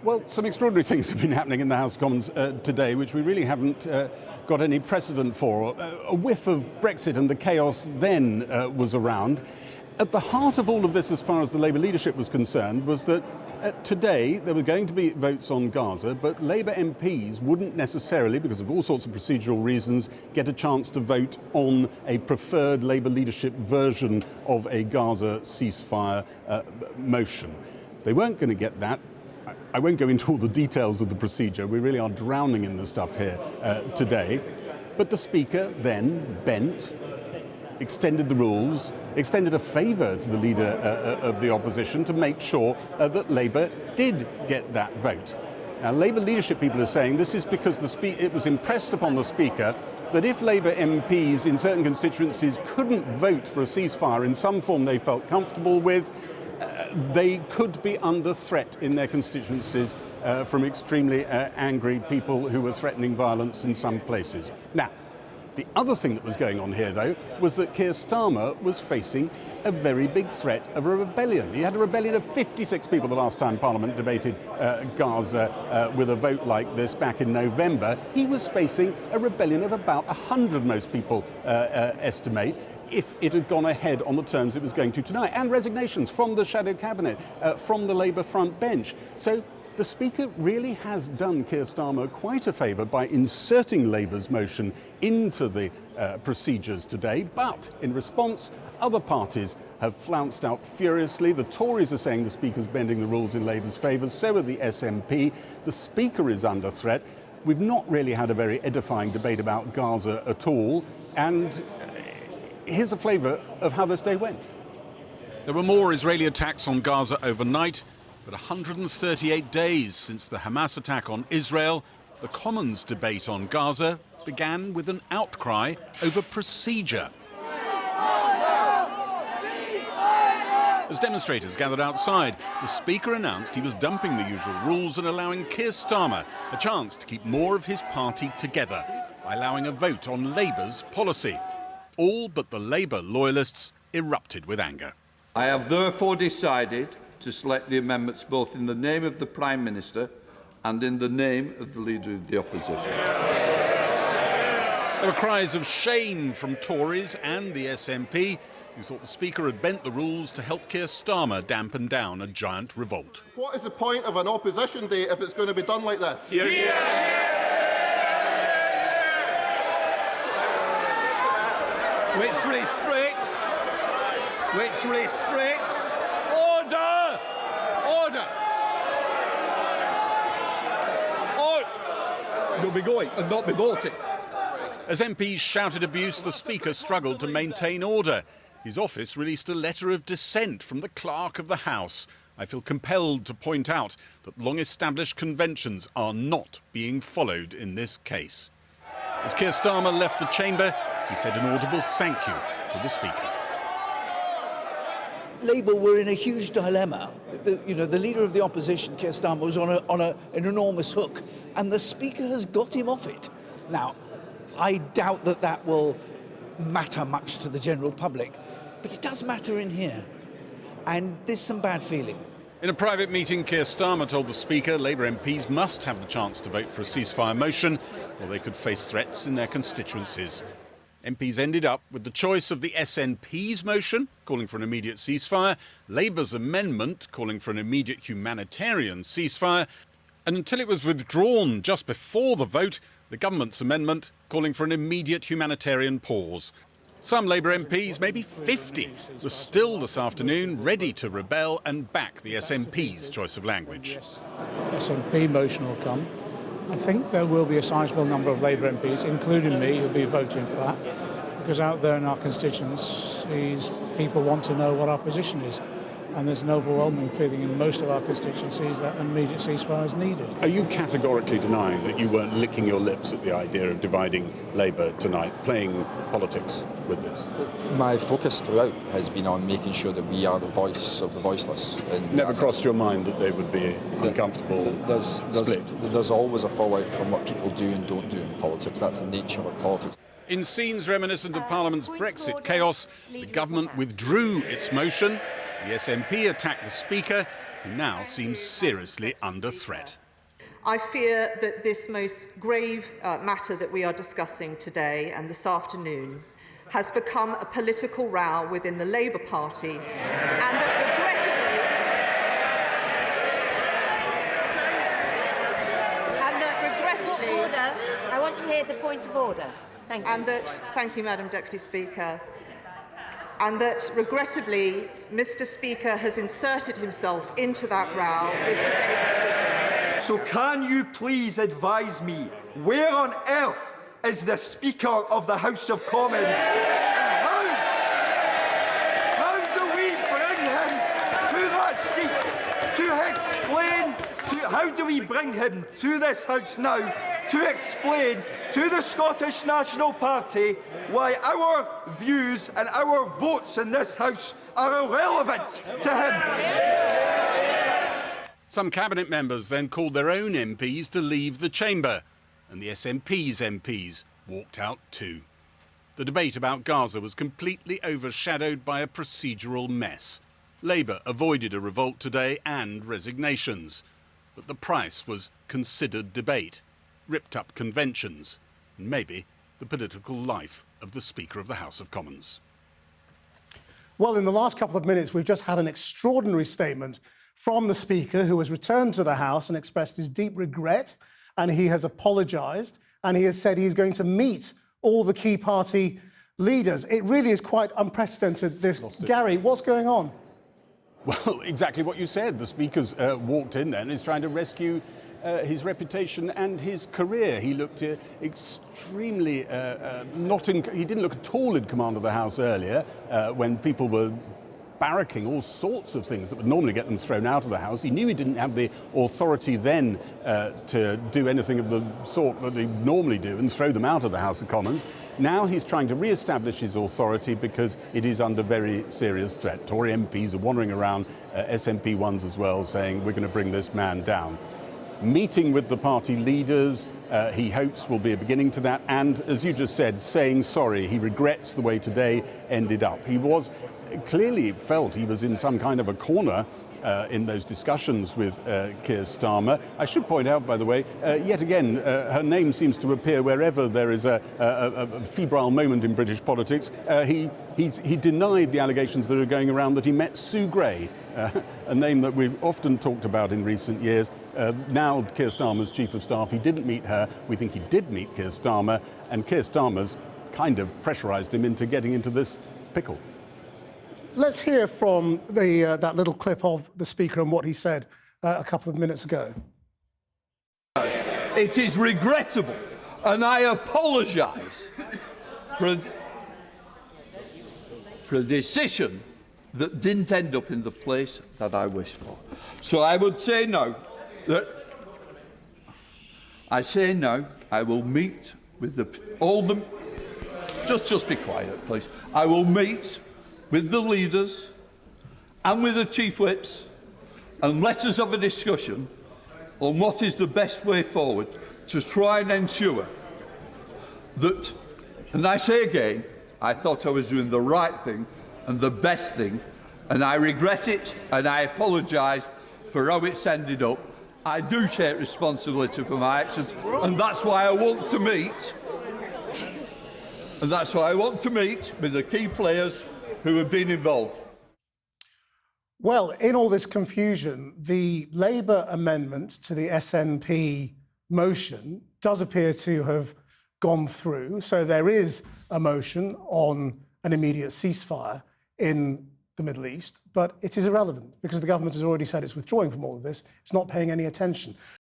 Well, some extraordinary things have been happening in the House of Commons today, which we really haven't got any precedent for. A whiff of Brexit and the chaos then was around. At the heart of all of this, as far as the Labour leadership was concerned, was that today there were going to be votes on Gaza, but Labour MPs wouldn't necessarily, because of all sorts of procedural reasons, get a chance to vote on a preferred Labour leadership version of a Gaza ceasefire motion. They weren't going to get that. I won't go into all the details of the procedure. We really are drowning in the stuff here today. But the Speaker then bent, extended the rules, extended a favour to the Leader of the Opposition to make sure that Labour did get that vote. Now, Labour leadership people are saying this is because it was impressed upon the Speaker that if Labour MPs in certain constituencies couldn't vote for a ceasefire in some form they felt comfortable with, they could be under threat in their constituencies from extremely angry people who were threatening violence in some places. Now, the other thing that was going on here, though, was that Keir Starmer was facing a very big threat of a rebellion. He had a rebellion of 56 people the last time Parliament debated Gaza with a vote like this back in November. He was facing a rebellion of about 100, most people estimate, if it had gone ahead on the terms it was going to tonight, and resignations from the shadow cabinet, from the Labour front bench. So the Speaker really has done Keir Starmer quite a favour by inserting Labour's motion into the procedures today, but in response, other parties have flounced out furiously. The Tories are saying the Speaker's bending the rules in Labour's favour, so are the SNP. The Speaker is under threat. We've not really had a very edifying debate about Gaza at all, and here's a flavour of how this day went. There were more Israeli attacks on Gaza overnight, but 138 days since the Hamas attack on Israel, the Commons debate on Gaza began with an outcry over procedure. As demonstrators gathered outside, the Speaker announced he was dumping the usual rules and allowing Keir Starmer a chance to keep more of his party together by allowing a vote on Labour's policy. All but the Labour loyalists erupted with anger. I have therefore decided to select the amendments both in the name of the Prime Minister and in the name of the Leader of the Opposition. There were cries of shame from Tories and the SNP, who thought the Speaker had bent the rules to help Keir Starmer dampen down a giant revolt. What is the point of an opposition day if it's going to be done like this? Hear, hear. Which restricts, order! You'll be going and not be voting. As MPs shouted abuse, the Speaker struggled to maintain order. His office released a letter of dissent from the Clerk of the House. I feel compelled to point out that long-established conventions are not being followed in this case. As Keir Starmer left the chamber, he said an audible thank you to the Speaker. Labour were in a huge dilemma. The Leader of the Opposition, Keir Starmer, was on an enormous hook, and the Speaker has got him off it. Now, I doubt that will matter much to the general public, but it does matter in here, and there's some bad feeling. In a private meeting, Keir Starmer told the Speaker Labour MPs must have the chance to vote for a ceasefire motion, or they could face threats in their constituencies. MPs ended up with the choice of the SNP's motion, calling for an immediate ceasefire, Labour's amendment, calling for an immediate humanitarian ceasefire, and until it was withdrawn just before the vote, the government's amendment, calling for an immediate humanitarian pause. Some Labour MPs, maybe 50, were still this afternoon ready to rebel and back the SNP's choice of language. SNP motion will come. I think there will be a sizable number of Labour MPs, including me, who'll be voting for that, because out there in our constituencies, people want to know what our position is. And there's an overwhelming feeling in most of our constituencies that an immediate ceasefire is needed. Are you categorically denying that you weren't licking your lips at the idea of dividing Labour tonight, playing politics with this? My focus throughout has been on making sure that we are the voice of the voiceless. Never crossed your mind that they would be uncomfortable split? There's always a fallout from what people do and don't do in politics. That's the nature of politics. In scenes reminiscent of Parliament's Brexit chaos, the government withdrew its motion. The SNP attacked the Speaker, who now seems seriously under threat. I fear that this most grave matter that we are discussing today and this afternoon has become a political row within the Labour Party, and that regrettably, order. I want to hear the point of order. Thank you. Thank you, Madam Deputy Speaker. And that, regrettably, Mr. Speaker has inserted himself into that row with today's decision. So can you please advise me, where on earth is the Speaker of the House of Commons? How do we bring him to that seat to explain, how do we bring him to this House now to explain to the Scottish National Party why our views and our votes in this House are irrelevant to him? Some cabinet members then called their own MPs to leave the chamber, and the SNP's MPs walked out too. The debate about Gaza was completely overshadowed by a procedural mess. Labour avoided a revolt today and resignations, but the price was considered debate, ripped-up conventions, and maybe the political life of the Speaker of the House of Commons. Well, in the last couple of minutes, we've just had an extraordinary statement from the Speaker, who has returned to the House and expressed his deep regret, and he has apologised, and he has said he's going to meet all the key party leaders. It really is quite unprecedented, this. Gary, what's going on? Well, exactly what you said. The Speaker's walked in then, is trying to rescue his reputation and his career. He looked extremely he didn't look at all in command of the House earlier when people were barracking all sorts of things that would normally get them thrown out of the House. He knew he didn't have the authority then to do anything of the sort that they normally do and throw them out of the House of Commons. Now he's trying to re-establish his authority because it is under very serious threat. Tory MPs are wandering around, SNP ones as well, saying we're going to bring this man down. Meeting with the party leaders, he hopes will be a beginning to that, and as you just said, saying sorry. He regrets the way today ended up. He was clearly felt he was in some kind of a corner in those discussions with Keir Starmer. I should point out, by the way, yet again, her name seems to appear wherever there is a febrile moment in British politics. He denied the allegations that are going around that he met Sue Gray, a name that we've often talked about in recent years. Now Keir Starmer's Chief of Staff, he didn't meet her. We think he did meet Keir Starmer, and Keir Starmer's kind of pressurised him into getting into this pickle. Let's hear from that little clip of the Speaker and what he said a couple of minutes ago. It is regrettable, and I apologise for a decision that didn't end up in the place that I wished for. So I would say now that I will meet with just be quiet, please. I will meet with the leaders and with the chief whips, and let us have a discussion on what is the best way forward to try and ensure that, and I say again, I thought I was doing the right thing and the best thing, and I regret it and I apologise for how it's ended up. I do take responsibility for my actions, and that's why I want to meet. And that's why I want to meet with the key players who have been involved. Well, in all this confusion, the Labour amendment to the SNP motion does appear to have gone through. So there is a motion on an immediate ceasefire in the Middle East, but it is irrelevant because the government has already said it's withdrawing from all of this. It's not paying any attention.